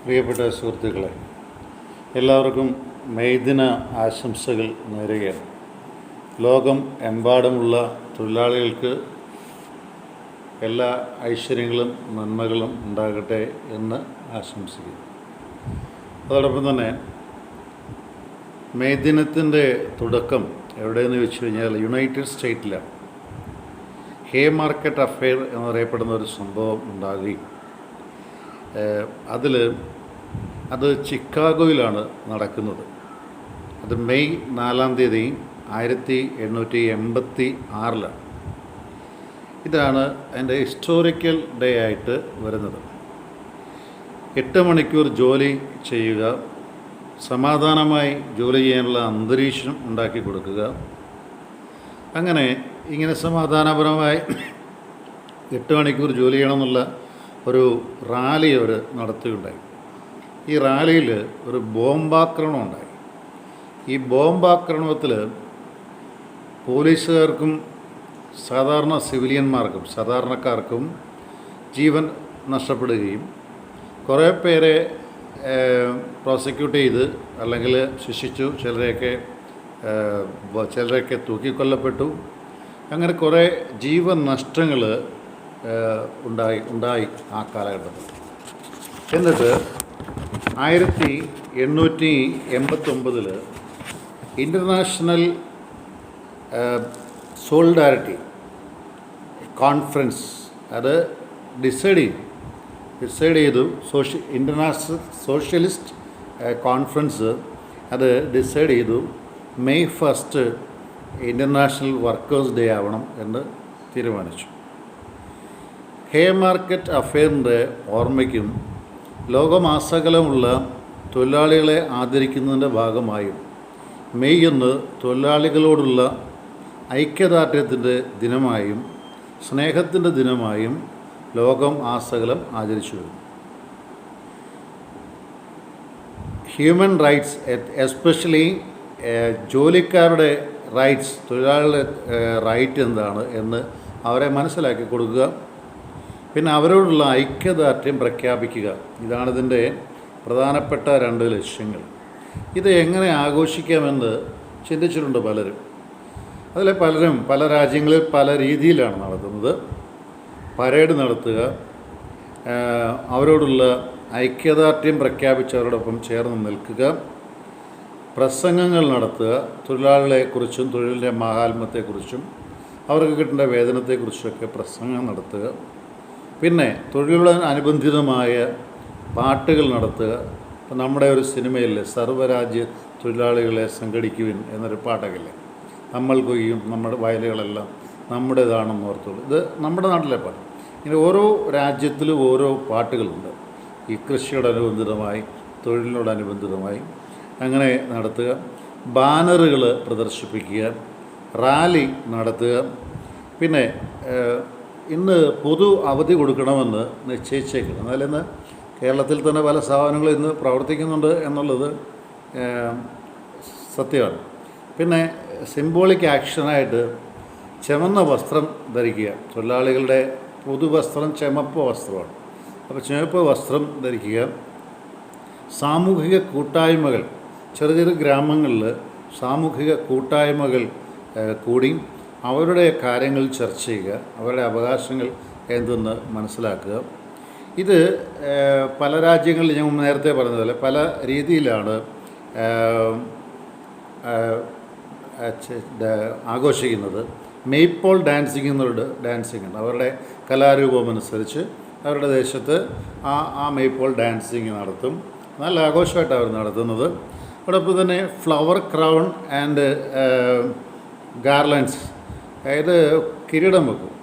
പ്രിയപ്പെട്ട സുഹൃത്തുക്കളെ, എല്ലാവർക്കും മെയ് ദിന ആശംസകൾ നേരുകയാണ്. ലോകം എമ്പാടുമുള്ള തൊഴിലാളികൾക്ക് എല്ലാ ഐശ്വര്യങ്ങളും നന്മകളും ഉണ്ടാകട്ടെ എന്ന് ആശംസിക്കുന്നു. അതോടൊപ്പം തന്നെ മെയ് ദിനത്തിൻ്റെ തുടക്കം എവിടെയെന്ന് വെച്ച് കഴിഞ്ഞാൽ യുണൈറ്റഡ് സ്റ്റേറ്റിലാണ് ഹേ മാർക്കറ്റ് അഫെയർ എന്നറിയപ്പെടുന്ന ഒരു സംഭവം ഉണ്ടാകുകയും അത് ചിക്കാഗോയിലാണ് നടക്കുന്നത്. അത് മെയ് 4-ാം തീയതി 1886 ഇതാണ് അതിൻ്റെ ഹിസ്റ്റോറിക്കൽ ഡേ ആയിട്ട് വരുന്നത്. 8 മണിക്കൂർ ജോലി ചെയ്യുക, സമാധാനമായി ജോലി ചെയ്യാനുള്ള അന്തരീക്ഷം ഉണ്ടാക്കി കൊടുക്കുക, ഇങ്ങനെ സമാധാനപരമായി 8 മണിക്കൂർ ജോലി ചെയ്യണമെന്നുള്ള ഒരു റാലി അവർ നടത്തുകയുണ്ടായി. ഈ റാലിയിൽ ഒരു ബോംബാക്രമണം ഉണ്ടായി. ഈ ബോംബാക്രമണത്തിൽ പോലീസുകാർക്കും സാധാരണക്കാർക്കും ജീവൻ നഷ്ടപ്പെടുകയും കുറേ പേരെ പ്രോസിക്യൂട്ട് ചെയ്ത് അല്ലെങ്കിൽ ശിക്ഷിച്ചു, ചിലരെയൊക്കെ തൂക്കിക്കൊല്ലപ്പെട്ടു. അങ്ങനെ കുറേ ജീവൻ നഷ്ടങ്ങൾ ഉണ്ടായി ആ കാലഘട്ടത്തിൽ. എന്നിട്ട് 1889 ഇൻ്റർനാഷണൽ സോളിഡാരിറ്റി കോൺഫറൻസ് അത് ഡിസൈഡ് ചെയ്തു. ഇൻ്റർനാഷണൽ സോഷ്യലിസ്റ്റ് കോൺഫറൻസ് അത് ഡിസൈഡ് ചെയ്തു മെയ് 1 ഇൻ്റർനാഷണൽ വർക്കേഴ്സ് ഡേ ആവണം എന്ന് തീരുമാനിച്ചു. ഹേ മാർക്കറ്റ് അഫെയറിൻ്റെ ഓർമ്മയ്ക്കും ലോകമാസകലമുള്ള തൊഴിലാളികളെ ആദരിക്കുന്നതിൻ്റെ ഭാഗമായും മെയ് 1 തൊഴിലാളികളോടുള്ള ഐക്യദാർഢ്യത്തിൻ്റെ ദിനമായും സ്നേഹത്തിൻ്റെ ദിനമായും ലോകം ആസകലം ആചരിച്ചു വരുന്നു. ഹ്യൂമൻ റൈറ്റ്സ്, എസ്പെഷ്യലി ജോലിക്കാരുടെ റൈറ്റ്സ്, തൊഴിലാളികളുടെ റൈറ്റ് എന്താണ് എന്ന് അവരെ മനസ്സിലാക്കി കൊടുക്കുക, പിന്നെ അവരോടുള്ള ഐക്യദാർഢ്യം പ്രഖ്യാപിക്കുക. ഇതാണ് ഇതിൻ്റെ പ്രധാനപ്പെട്ട 2 ലക്ഷ്യങ്ങൾ. ഇത് എങ്ങനെ ആഘോഷിക്കാമെന്ന് ചിന്തിച്ചിട്ടുണ്ട് പലരും. അതിലെ പല രാജ്യങ്ങളിൽ പല രീതിയിലാണ് നടത്തുന്നത്. പരേഡ് നടത്തുക, അവരോടുള്ള ഐക്യദാർഢ്യം പ്രഖ്യാപിച്ചവരോടൊപ്പം ചേർന്ന് നിൽക്കുക, പ്രസംഗങ്ങൾ നടത്തുക, തൊഴിലാളികളെക്കുറിച്ചും തൊഴിലിൻ്റെ മഹാത്മ്യത്തെക്കുറിച്ചും അവർക്ക് കിട്ടേണ്ട വേതനത്തെക്കുറിച്ചൊക്കെ പ്രസംഗം നടത്തുക, പിന്നെ തൊഴിലുടനുബന്ധിതമായ പാട്ടുകൾ നടത്തുക. ഇപ്പം നമ്മുടെ ഒരു സിനിമയില്ലേ, സർവ്വരാജ്യ തൊഴിലാളികളെ സംഘടിക്കുവിൻ എന്നൊരു പാട്ടൊക്കെ, നമ്മൾ കൊയ്യും നമ്മുടെ വയലുകളെല്ലാം നമ്മുടേതാണെന്ന് ഓർത്തുള്ളൂ. ഇത് നമ്മുടെ നാട്ടിലെ പാട്ട്. ഇങ്ങനെ ഓരോ രാജ്യത്തിലും ഓരോ പാട്ടുകളുണ്ട്, ഈ കൃഷിയോടനുബന്ധിതമായി തൊഴിലിനോടനുബന്ധിതമായി അങ്ങനെ നടത്തുക. ബാനറുകൾ പ്രദർശിപ്പിക്കുക, റാലി നടത്തുക. പിന്നെ ഇന്ന് പൊതു അവധി കൊടുക്കണമെന്ന് നിശ്ചയിച്ചേക്കണം. എന്നാലും ഇന്ന് കേരളത്തിൽ തന്നെ പല സ്ഥാപനങ്ങളും ഇന്ന് പ്രവർത്തിക്കുന്നുണ്ട് എന്നുള്ളത് സത്യമാണ്. പിന്നെ സിംബോളിക് ആക്ഷനായിട്ട് ചുവന്ന വസ്ത്രം ധരിക്കുക. തൊഴിലാളികളുടെ പൊതുവസ്ത്രം ചുമപ്പ് വസ്ത്രമാണ്. അപ്പോൾ ചുവപ്പ് വസ്ത്രം ധരിക്കുക. സാമൂഹിക കൂട്ടായ്മകൾ, ചെറിയ ഗ്രാമങ്ങളിൽ സാമൂഹിക കൂട്ടായ്മകൾ കൂടി അവരുടെ കാര്യങ്ങൾ ചർച്ച ചെയ്യുക, അവരുടെ അവകാശങ്ങൾ എന്തെന്ന് മനസ്സിലാക്കുക. ഇത് പല രാജ്യങ്ങളിൽ ഞാൻ നേരത്തെ പറഞ്ഞതുപോലെ പല രീതിയിലാണ് ആഘോഷിക്കുന്നത്. മെയ്പോൾ ഡാൻസിങ് എന്നൊരു ഡാൻസിങ് ഉണ്ട്. അവരുടെ കലാരൂപമനുസരിച്ച് അവരുടെ ദേശത്ത് ആ മെയ്പോൾ ഡാൻസിങ് നടത്തും. നല്ല ആഘോഷമായിട്ടാണ് അവർ നടത്തുന്നത്. അതോടൊപ്പം തന്നെ ഫ്ലവർ ക്രൗൺ ആൻഡ് ഗാർലൻഡ്സ്, അതായത് കിരീടം വെക്കും,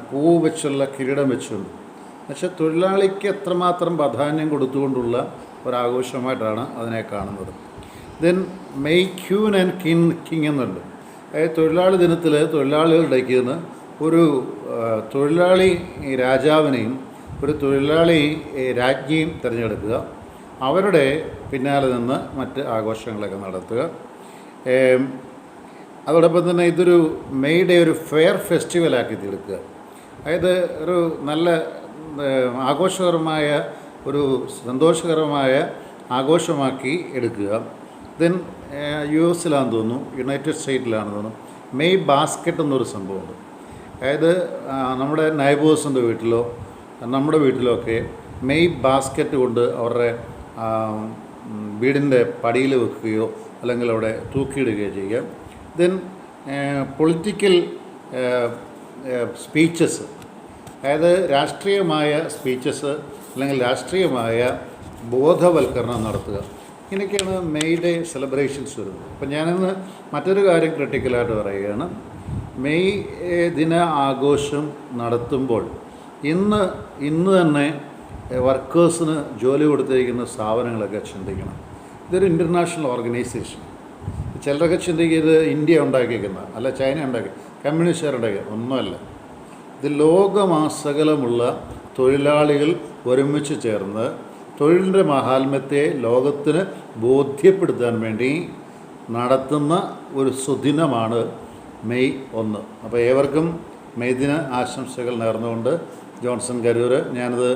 പൂ വെച്ചുള്ള കിരീടം വെച്ചുകൊണ്ട്. പക്ഷേ തൊഴിലാളിക്ക് എത്രമാത്രം പ്രാധാന്യം കൊടുത്തുകൊണ്ടുള്ള ഒരാഘോഷമായിട്ടാണ് അതിനെ കാണുന്നത്. Then May queen and king എന്നുണ്ട്. അതായത് തൊഴിലാളി ദിനത്തിൽ തൊഴിലാളികളുടെ നിന്ന് ഒരു തൊഴിലാളി രാജാവിനെയും ഒരു തൊഴിലാളി രാജ്ഞിയും തിരഞ്ഞെടുക്കുക, അവരുടെ പിന്നാലെ നിന്ന് മറ്റ് ആഘോഷങ്ങളൊക്കെ നടത്തുക. അതോടൊപ്പം തന്നെ ഇതൊരു മെയ് ഡേ ഒരു ഫെയർ ഫെസ്റ്റിവലാക്കി തീർക്കുക. അതായത് ഒരു നല്ല ആഘോഷകരമായ ഒരു സന്തോഷകരമായ ആഘോഷമാക്കി എടുക്കുക. ദെൻ US-ലാണെന്ന് തോന്നുന്നു, യുണൈറ്റഡ് സ്റ്റേറ്റിലാണെന്ന് തോന്നുന്നു, മെയ് ബാസ്ക്കറ്റ് എന്നൊരു സംഭവമുണ്ട്. അതായത് നമ്മുടെ നൈബേഴ്സിൻ്റെ വീട്ടിലോ നമ്മുടെ വീട്ടിലോ ഒക്കെ മെയ് ബാസ്ക്കറ്റ് കൊണ്ട് അവരുടെ വീടിൻ്റെ പടിയിൽ വെക്കുകയോ അല്ലെങ്കിൽ അവിടെ തൂക്കിയിടുകയോ ചെയ്യുക. ദെൻ പൊളിറ്റിക്കൽ സ്പീച്ചസ്, അതായത് രാഷ്ട്രീയമായ സ്പീച്ചസ് അല്ലെങ്കിൽ രാഷ്ട്രീയമായ ബോധവൽക്കരണം നടത്തുക. ഇങ്ങനെയൊക്കെയാണ് മെയ് ഡേ സെലിബ്രേഷൻസ് വരുന്നത്. അപ്പം ഞാനിന്ന് മറ്റൊരു കാര്യം ക്രിട്ടിക്കലായിട്ട് പറയുകയാണ്. മെയ് ദിന ആഘോഷം നടത്തുമ്പോൾ ഇന്ന് തന്നെ വർക്കേഴ്സിന് ജോലി കൊടുത്തിരിക്കുന്ന സ്ഥാപനങ്ങളൊക്കെ ചിന്തിക്കണം. ഇതൊരു ഇൻ്റർനാഷണൽ ഓർഗനൈസേഷൻ. ചിലരൊക്കെ ചിന്തിക്കുന്നത് ഇന്ത്യ ഉണ്ടാക്കിയിരിക്കുന്ന, അല്ല ചൈന ഉണ്ടാക്കി, കമ്മ്യൂണിസ്റ്റുകാർ ഉണ്ടാക്കിയ ഒന്നുമല്ല. ഇത് ലോകമാസകലമുള്ള തൊഴിലാളികൾ ഒരുമിച്ച് ചേർന്ന് തൊഴിലിൻ്റെ മഹാത്മ്യത്തെ ലോകത്തിന് ബോധ്യപ്പെടുത്താൻ വേണ്ടി നടത്തുന്ന ഒരു സുദിനമാണ് മെയ് 1. അപ്പോൾ ഏവർക്കും മെയ് ദിന ആശംസകൾ നേർന്നുകൊണ്ട് ജോൺസൺ കരൂർ. ഞാനത്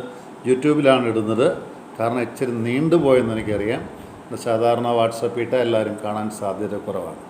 യൂട്യൂബിലാണ് ഇടുന്നത്, കാരണം ഇച്ചിരി നീണ്ടുപോയെന്ന് എനിക്കറിയാം. സാധാരണ വാട്സപ്പിൽ ഇട്ടാൽ എല്ലാവരും കാണാൻ സാധ്യത കുറവാണ്.